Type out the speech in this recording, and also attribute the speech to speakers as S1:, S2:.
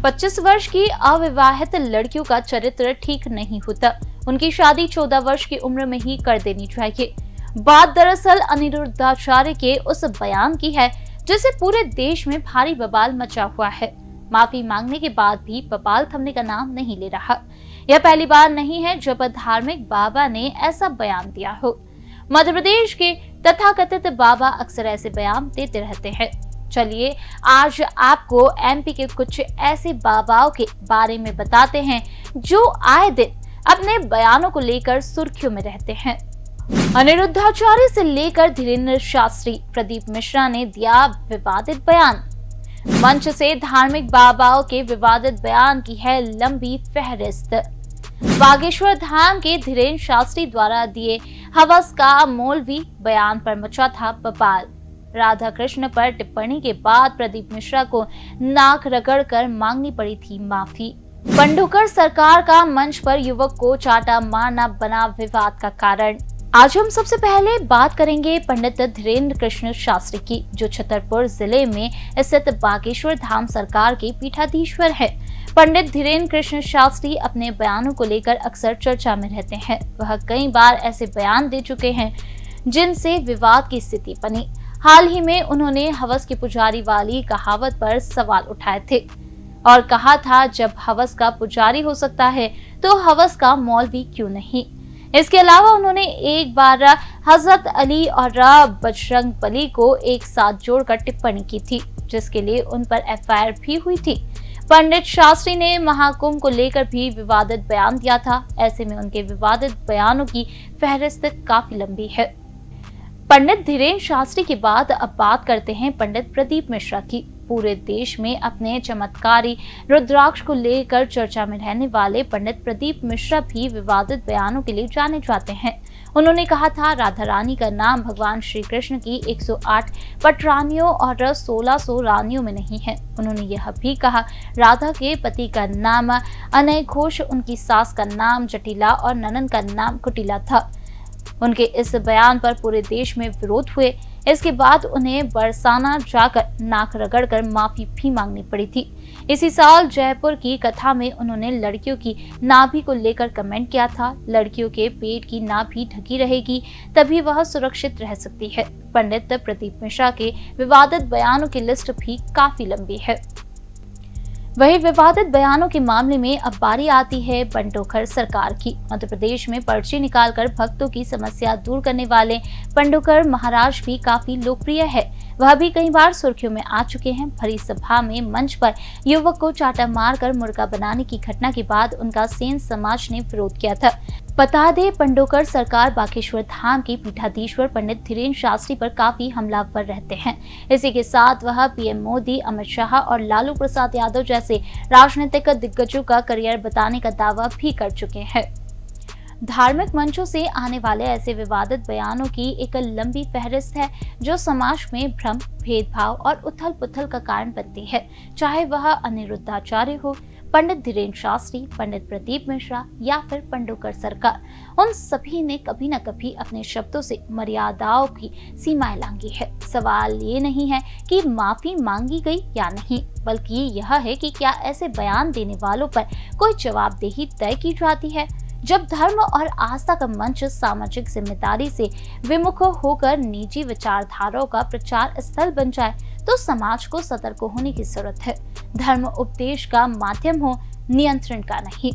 S1: 25 वर्ष की अविवाहित लड़कियों का चरित्र ठीक नहीं होता, उनकी शादी 14 वर्ष की उम्र में ही कर देनी चाहिए। बात दरअसल अनिरुद्धाचार्य के उस बयान की है जिससे पूरे देश में भारी बवाल मचा हुआ है। माफी मांगने के बाद भी बवाल थमने का नाम नहीं ले रहा। यह पहली बार नहीं है जब धार्मिक बाबा ने ऐसा बयान दिया हो। मध्य प्रदेश के तथाकथित बाबा अक्सर ऐसे बयान देते रहते हैं। चलिए आज आपको एमपी के कुछ ऐसे बाबाओं के बारे में बताते हैं जो आए दिन अपने बयानों को लेकर सुर्खियों में रहते हैं। अनिरुद्धाचार्य से लेकर धीरेन्द्र शास्त्री, प्रदीप मिश्रा ने दिया विवादित बयान। मंच से धार्मिक बाबाओं के विवादित बयान की है लंबी फहरिस्त। बागेश्वर धाम के धीरेन्द्र शास्त्री द्वारा दिए हवस का मौलवी बयान पर मचा था बवाल। राधा कृष्ण पर टिप्पणी के बाद प्रदीप मिश्रा को नाक रगड़कर मांगनी पड़ी थी माफी। पंडुकर सरकार का मंच पर युवक को चाटा मारना बना विवाद का कारण। आज हम सबसे पहले बात करेंगे पंडित धीरेन्द्र कृष्ण शास्त्री की, जो छतरपुर जिले में स्थित बागेश्वर धाम सरकार के पीठाधीश्वर है। पंडित धीरेन्द्र कृष्ण शास्त्री अपने बयानों को लेकर अक्सर चर्चा में रहते हैं। वह कई बार ऐसे बयान दे चुके हैं जिनसे विवाद की स्थिति बनी। हाल ही में उन्होंने हवस के पुजारी वाली कहावत पर सवाल उठाए थे और कहा था, जब हवस का पुजारी हो सकता है तो हवस का मौलवी क्यों नहीं। इसके अलावा उन्होंने एक बार हजरत अली और बजरंगबली को एक साथ जोड़कर टिप्पणी की थी, जिसके लिए उन पर एफआईआर भी हुई थी। पंडित शास्त्री ने महाकुंभ को लेकर भी विवादित बयान दिया था। ऐसे में उनके विवादित बयानों की फहरिस्त काफी लंबी है। पंडित धीरेन्द्र शास्त्री के बाद अब बात करते हैं पंडित प्रदीप मिश्रा की। पूरे देश में अपने चमत्कारी रुद्राक्ष को लेकर चर्चा में रहने वाले पंडित प्रदीप मिश्रा भी विवादित बयानों के लिए जाने जाते हैं। उन्होंने कहा था, राधा रानी का नाम भगवान श्री कृष्ण की 108 पटरानियों और 1600 रानियों में नहीं है। उन्होंने यह भी कहा, राधा के पति का नाम अनय घोष, उनकी सास का नाम जटिला और ननन का नाम कुटिला था। उनके इस बयान पर पूरे देश में विरोध हुए। इसके बाद उन्हें बरसाना जाकर नाक रगड़कर माफी भी मांगनी पड़ी थी। इसी साल जयपुर की कथा में उन्होंने लड़कियों की नाभि को लेकर कमेंट किया था, लड़कियों के पेट की नाभि ढकी रहेगी तभी वह सुरक्षित रह सकती है। पंडित प्रदीप मिश्रा के विवादित बयानों की लिस्ट भी काफी लंबी है। वही विवादित बयानों के मामले में अब बारी आती है पंडोकर सरकार की। मध्य प्रदेश में पर्ची निकालकर भक्तों की समस्या दूर करने वाले पंडोकर महाराज भी काफी लोकप्रिय है। वह भी कई बार सुर्खियों में आ चुके हैं। भरी सभा में मंच पर युवक को चाटा मारकर मुर्गा बनाने की घटना के बाद उनका सेन समाज ने विरोध किया था। बता दें, पंडोकर सरकार बागेश्वर धाम के पीठाधीश्वर पंडित धीरेन्द्र शास्त्री पर काफी हमलावर रहते हैं। इसी के साथ वह पीएम मोदी, अमित शाह और लालू प्रसाद यादव जैसे राजनीतिक दिग्गजों का करियर बताने का दावा भी कर चुके हैं। धार्मिक मंचों से आने वाले ऐसे विवादित बयानों की एक लंबी फहरिस्त है जो समाज में भ्रम, भेदभाव और उथल पुथल का कारण बनती है। चाहे वह अनिरुद्धाचार्य हो, पंडित धीरेन्द्र शास्त्री, पंडित प्रदीप मिश्रा या फिर पंडोकर सरकार, उन सभी ने कभी न कभी अपने शब्दों से मर्यादाओं की सीमाएं लांघी है। सवाल ये नहीं है कि माफी मांगी गई या नहीं, बल्कि यह है कि क्या ऐसे बयान देने वालों पर कोई जवाबदेही तय की जाती है। जब धर्म और आस्था का मंच सामाजिक जिम्मेदारी से विमुख होकर निजी विचारधाराओं का प्रचार स्थल बन जाए तो समाज को सतर्क होने की जरूरत है। धर्म उपदेश का माध्यम हो, नियंत्रण का नहीं।